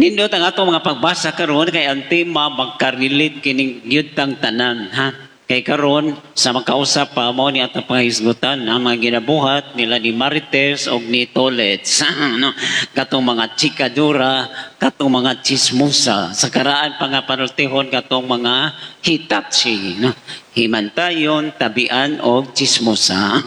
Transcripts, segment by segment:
Nindot ang ato mga pagbasa karon kay ang tema magka-relate kining gyudtang tanan ha. Kay karon sa magkausap pa mo ni ato pangisgutan ang mga ginabuhat nila ni Marites og ni Tolets no. Katong mga chikadura, katong mga chismosa sa karaan pa nga panultihon katong mga hitachi no. Himantayon, tabian og chismosa.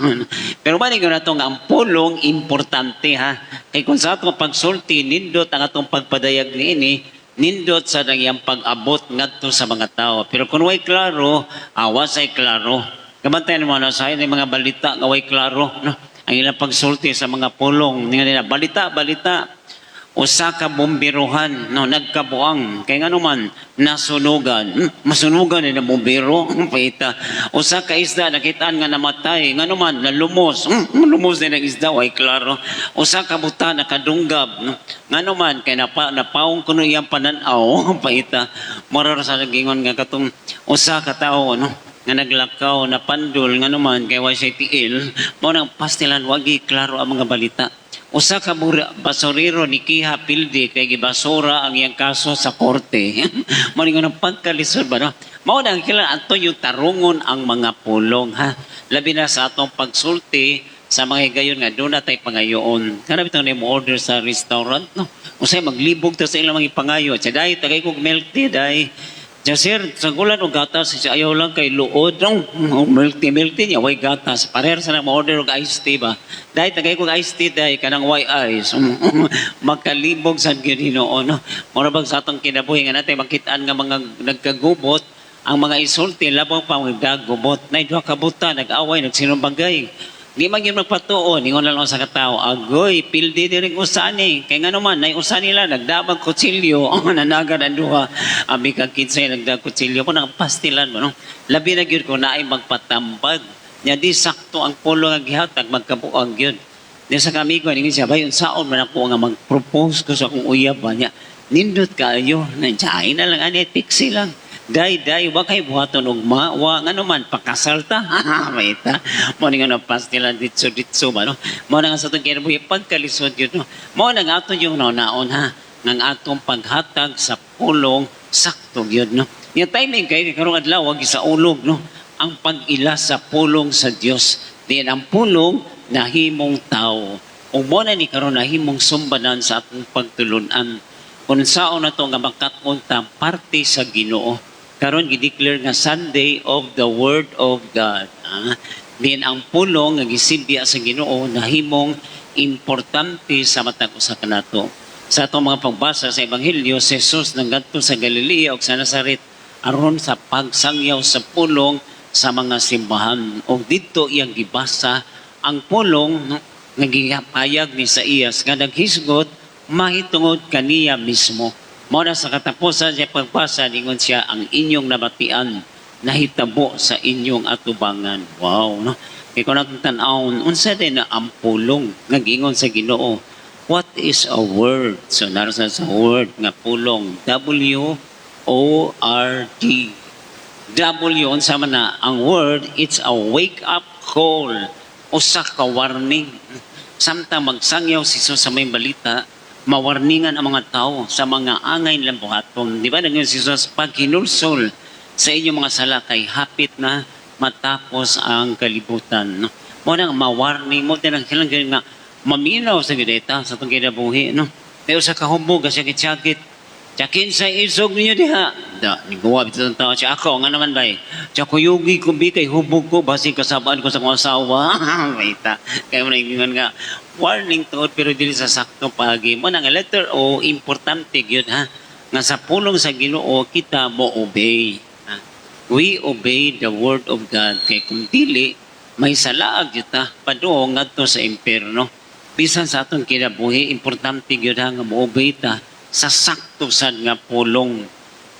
Pero ba ninyo na nga ang pulong importante ha. Kay kung sa atong pagsulti nindot ang atong pagpadayag niini nindot sa nangyang pag-abot ngadto sa mga tao. Pero kung way klaro, awas ay klaro. Kamantayan mo na sa ng mga balita nga way klaro. No? Ang ilang pagsulti sa mga pulong. Nila, balita. Usa ka bomberohan, no, nagkabuang. Kaya nga naman, nasunugan. Masunugan na bombero. Paita. Usa ka isda, nakitaan nga namatay. Nga naman, nalumos. Lumos na ng isda, ay klaro. Usa ka buta, nakadunggab. No? Nga naman, kaya napaong kuno iyang pananaw. Paita. Marar sa nagingon nga katong usa ka tao, no? Nga naglakaw, napandol, nga naman, kaya way siya tiil. Mo nang pastilan, wagi klaro ang mga balita. Usa ka basurero ni Kiha Pilde kay gibasura ang iyang kaso sa korte. Maningon ang pagkalisod ba no? Mao na kailangan ato yung tarungon ang mga pulong ha. Labi na sa atong pagsulti sa mga higayon nga doon na tayo pangayoon. Karami itong mo order sa restaurant no. Usay maglibog to sa ilang mga ipangayo. Tiyaday tagay kog milk tea day. Diyan sir, sagulan o gatas, ayaw lang kay luod. Milk tea niya, way gatas. Pareher sa na ma-order og iced tea ba? Dahil tagay kong iced tea dahil kanang white ice. Magkalibog sa ginoo. No? Marabag sa atong kinabuhi nga natin, makitaan nga mga nagkagubot, ang mga isulti, labang pa mga gubot. Na idwa kabuta, nag-away, nagsinumbagay. Di man yun magpatuon, ingon lang sa katao, agoy, pildi di rin usani. Kaya nga naman, na usani nila, nagdabang kutsilyo, nanagan ang duha. Abi kang kinsay, nagdabang kutsilyo, kung pastilan mo, no? Labi na yun kung naay magpatambag. Nya di sakto ang pulo nga gihatag, magkabuang yun. Di sa kami ko, hindi siya, bayon saon man ako nga mag-propose ko sa akong uyab ba niya. Nindot kayo, nandiyain na lang, ani, pixie lang. Day, wa kay buhaton og wa nga naman pakasalta. Maita. Mo nga na pastila ditso ba no. Mo nga sa atong kinabuhi pagkalisod gyud no. Mo nga ato yung naon ha ng atong paghatag sa pulong sakto gyud no. Yung timing kay karong adlaw wag sa ulog no. Ang pag-ila sa pulong sa Dios. Diyan ang pulong nahimong tao. O mo na ni karon nahimong sumbanan sa atong pagtulunan. Kung saan na to nga makaton ta parte sa Ginoo. Karon gi-declare nga Sunday of the Word of God. Din ang pulong nga gisilbi sa Ginoo nahimong importante sa matag usa kanato. Sa atong mga pagbasa sa Ebanghelyo, si Jesus nanggadto sa Galilea ug sa Nazaret aron sa pagsangyaw sa pulong sa mga simbahan. Og didto iyang gibasa ang pulong nga gihapayag ni Isaías nga naghisgot mahitungod kaniya mismo. Muna sa katapusan siya pagbasa, ningon siya, ang inyong nabatian, nahitabo sa inyong atubangan. Wow, no? Kaya kung natin tanawon, unsa din na ang pulong, nagingon sa Ginoo. What is a word? So, naroon sa word nga pulong, W-O-R-D. W, unsa man na, ang word, it's a wake-up call. Usa ka warning. Samtang magsangyaw si Jesus sa may balita, mawarningan ang mga tao sa mga angay nilang buhaton. Di ba nang si Jesus pag hinulsol sa inyong mga sala kay hapit na matapos ang kalibutan. No? Mo nang mawarning mo din ang silang nga maminaw sa gideta sa itong kinabuhi. No? Pero sa kahubog kasi kitsyakit Tsakin sa isog ninyo diha. Da, niguwa bito ng tao siya. Ako, nga naman ba eh. Tsaka kuyugi ko bi kay hubog ko. Basi kasabaan ko sa mga asawa. Maita. Kaya mo na nga. Warning to, pero dili sa sakto pagi. Mo nga letter O, importante yun ha. Nga sa pulong sa Ginoo, kita mo obey. Ha? We obey the word of God. Kaya kung dili, may salaag yun ha. Padoong nga to sa impyerno. Bisan sa atong kinabuhi, importante yun ha nga mo obey ta. Sa sakto sad nga pulong.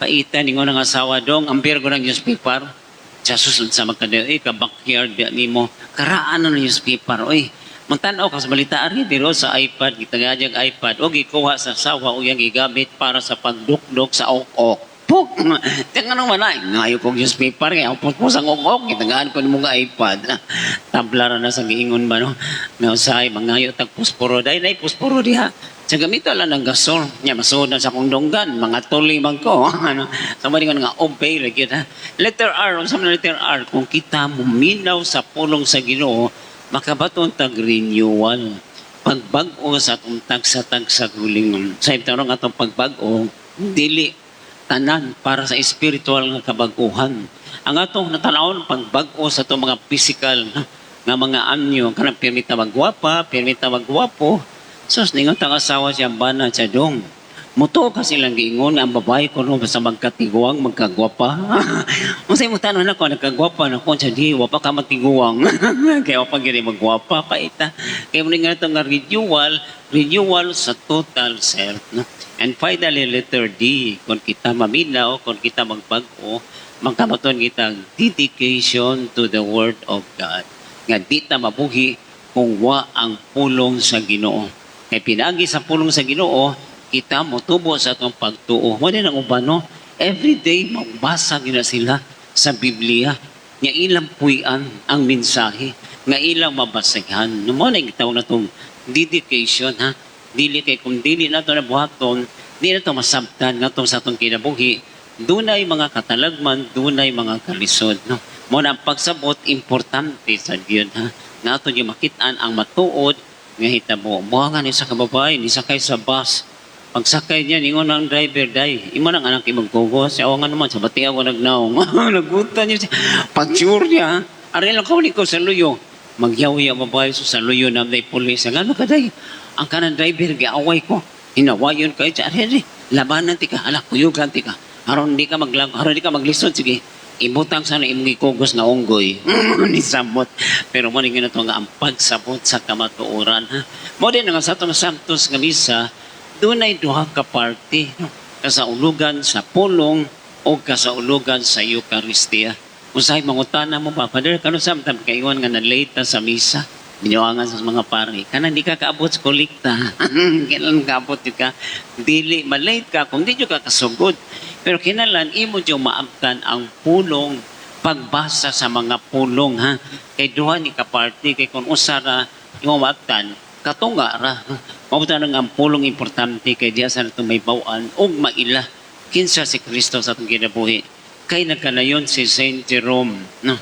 Paita ningon ang asawa dong, ampir ko ng newspaper. Sa susunod sa magkadeo, ka-backyard ni mo. Karaan na newspaper, oy. Magtanaw ka sa balita, ari, pero sa iPad, gitagayag iPad, o gikuha sa asawa, o yung gigamit para sa pagdukdok sa ok-ok. Puk! Tingnan naman na, ngayon kong newspaper, kaya pus ang ok-ok, gitagaan ko ng mga iPad. Tablara na sa giingon ba, no? Nausay, mangayo tag pusporo, dahil na pusporo diha. Sa gamito lang ng gasol, niya masuod na sa kong dunggan, mga tuli man ko. Ano, sa mga nga obey, like yun, ha? Letter R, sa mga letter R, kung kita muminaw sa pulong sa Ginoo, makabaton tag renewal. Pagbag-o sa atong tag sa gulingon. Sa itarong atong pagbag-o, dili tanan para sa spiritual nga kabag-uhan. Ang atong natanawon pagbag-o sa atong mga physical nga mga anyo, kanang permita magwapa, permita magwapo, sus, ningon tang asawa siya bana siya dong. Muto ka silang giingon ang babae ko no basta magkatiguang, magkagwapa. Unsay mo tanon ako nagkagwapa na ko siya di wapa ka matiguang. Kaya wapa gini magwapa pa ita. Kaya mo nga ito nga renewal sa total self. No? And finally, letter D, kung kita maminaw, kung kita magbago, magkamaton kita dedication to the Word of God. Nga di ta mabuhi kung wa ang pulong sa Ginoo. Kaya pinagi sa pulong sa Ginoo, kita mo tubo sa itong pagtuo. Mo din ang uban, no? Every day, magbasa nila sila sa Biblia. Nga ilang puyan ang mensahe. Nga ilang mabasihan. No mo na itaw na itong dedication, ha? Dili kay kung dili na ito na buhaton, di na ito masabtan nga itong sa itong kinabuhi. Dunay mga katalagman, dunay mga kalisod, no? Mo na ang pagsabot, importante sa Diyon, ha? Nga ito yung makitaan ang matuod, nga hitabo. Buha nga ni sa kababay, ni sakay sa bus. Pagsakay niya, ingon ang driver, day. Imo nang anak imagkugos. Siya, nga naman, sa bati ako nagnaong. Nagutan niya siya. Pag-sure niya, ari lang ko ko sa luyo. Magyawi ang babae sa luyo na may pulis. Ano ka, day? Ang kanang driver, giaway ko. Hinawayon kayo. Ari, labanan tika. Hala, kuyugan tika. Haron di ka maglisod. Sige, ibutang sana imong ikugos na unggoy. Ni sabot. Pero mo na ito nga ang pagsabot sa kamatuoran. Ha? Mo din nga sa itong Santos nga misa, doon ay duha ka party. No? Kasaulugan sa pulong o kasaulugan sa Eucharistia. Usahay mangutana mo ba, Father, kano samtang kaiwan nga na-late sa misa? Binawangan sa mga pari. Kana di ka kaabot sa kolekta. Kailan kaabot ka? Dili, malate ka kung di ka kasugod. Pero kinalan, imo dyan maabtan ang pulong pagbasa sa mga pulong. Ha? Kay duha ni ka-party, kay kung usara, imo maabtan, katunga ra. Mabuta nang ang pulong importante kay diya sa itong may bawaan o maila. Kinsa si Kristo sa itong kinabuhi. Kay nagkanayon si Saint Jerome. No?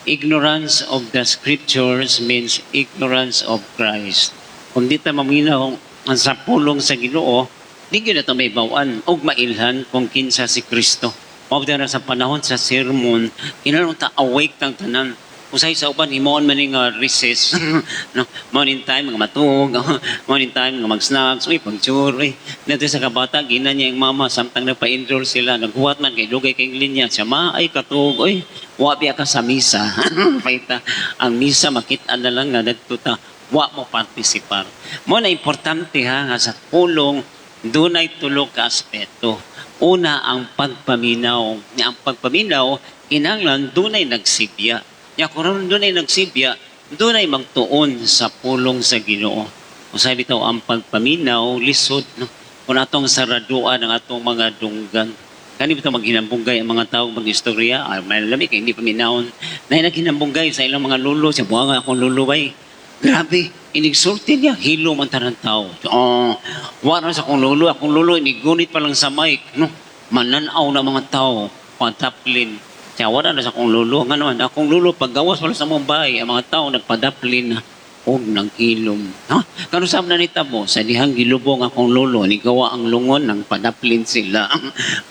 Ignorance of the scriptures means ignorance of Christ. Kung di ta maminaw sa pulong sa Ginoo, di na ito may bawaan o mailhan kung kinsa si Kristo. Mabuta na sa panahon sa sermon, kinanong ta awake tang tanan. Usay sa uban, himoon man yung recess. No? Morning time, mga matug. Morning time, mga mag-snacks. Uy, pag-chur. Uy, dito sa kabata, gina niya yung mama. Samtang nagpa-enroll sila. Naghuwat man, kay lugay kay linya. Siya, ay, katug. Uy, wabi ka sa misa. Paita, ang misa, makita na lang nga nagtuta. Wa mo participar. Mo na importante ha, nga sa pulong, doon ay tulog ka aspeto. Una, ang pagpaminaw. Ang pagpaminaw, kinanglan, doon ay nagsibya. Kung doon ay nagsibya, doon ay magtuon sa pulong sa Ginoo. Kung sabi ito, ang pagpaminaw, lisod, no? Kung atong saraduan ang atong mga dunggan. Kani ito maghinambunggay ang mga tao mag-istorya, may lamig, hindi paminawon. Na naghinambunggay sa ilang mga lulo, siya buha nga akong lulubay. Grabe, inigsulti niya, hilo man tanang tao. Wala sa akong lulo, inigunit pa lang sa mic, no? Mananaw na mga tao, pataplin. Kaya wala na sa akong lulo. Nga naman, akong lulo, paggawas wala sa Mumbai, ang mga tao nagpadaplin na o nagkilom. Ha? Kano saan na nita mo? Sa dihang gilubong akong lulo, nigawa ang lungon ng padaplin sila.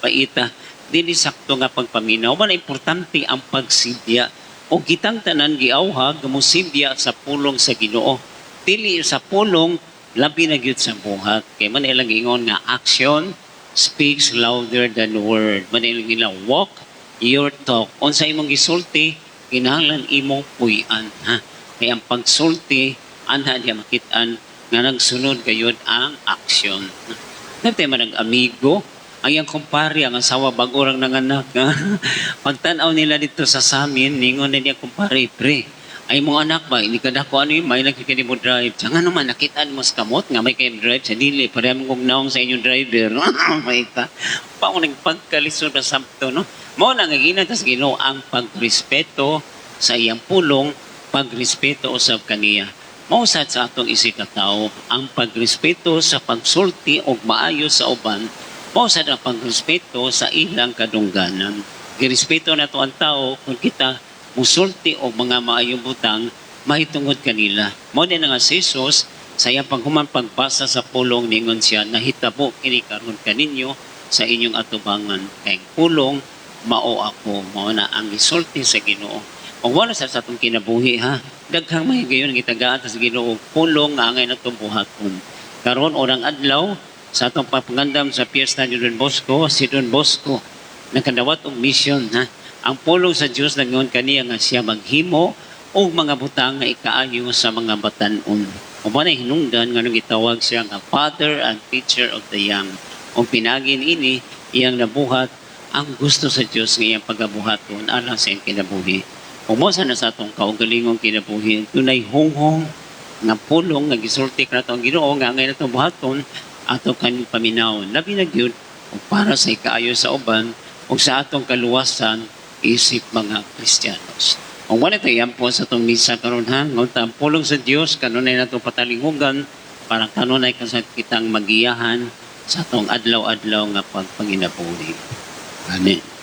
Paita, dili sakto nga pagpaminaw. Wala importante ang pagsibya. O kitang tanan giawha, gamusibya sa pulong sa Ginoo. Dili sa pulong, labi na gyud sa buhat. Kaya man ilang ingon nga action speaks louder than word. Man ilang ilang walk, your talk. Unsa imong gisulti, kinahanglan imong puy-an. Ha? Kaya ang pagsulti, anha diya makitaan nga nagsunod kayod ang action. Nagtay man ang amigo, ang iyang kumpare, ang asawa bagurang nanganak. Pagtanaw nila dito sa samin, ningon na niya kumpare, pre, ay mong anak ba, hindi ka dako ano yun, may nagkikini mo drive. Siya nga naman, nakitaan mo sa kamot, nga may kayong drive sa dili, parehang kong naong sa inyong driver. May ta. Paano nagpagkalisod na sabto, no? Mo na nga ginatas Ginoo ang pagrespeto sa iyang pulong, pagrespeto usab kaniya. Mausad sa atong isip na tao ang pagrespeto sa pagsulti o maayo sa uban, mausad ang pagrespeto sa ilang kadungganan. Girespeto na to ang tao kung kita musulti o mga maayong butang, mahitungod kanila. Mo din nga si Jesus, sa iyang paghuman pagbasa sa pulong ningon siya, nahitabo kini karon kaninyo sa inyong atubangan. Kay pulong, mao ako, mao na ang isulti sa Ginoo. Kung wala sa atong kinabuhi ha, daghang may gayon gitagaan sa Ginoo, pulong nga angay natong buhaton. Karon orang adlaw sa atong papangandam sa piyesta ni Don Bosco, si Don Bosco nakadawat og mission ha. Ang pulong sa Dios nangon kaniya nga siya maghimo og mga butang nga ikaayo sa mga batan-on. O ba na hinungdan nga nung gitawag siya nga father and teacher of the young. O pinagin ini iyang nabuhat ang gusto sa Dios nga iyang pagabuhaton alang sa iyang kinabuhi. Umusa na sa atong kaugalingong kinabuhi, tunay honghong nga pulong nga gisulti ka natong Ginoo nga ngayon natong buhaton ato kanyang paminawon. Labi na gyud o para sa ikaayo sa uban o sa atong kaluwasan isip mga Kristiyanos. Kung wala tayo yan po sa itong misa karon ha, ngunta ang pulong sa Diyos, kanunay na itong patalinghugan, para kanunay kitang magiyahan sa itong adlaw-adlaw nga pagpanginabuhi. Amen.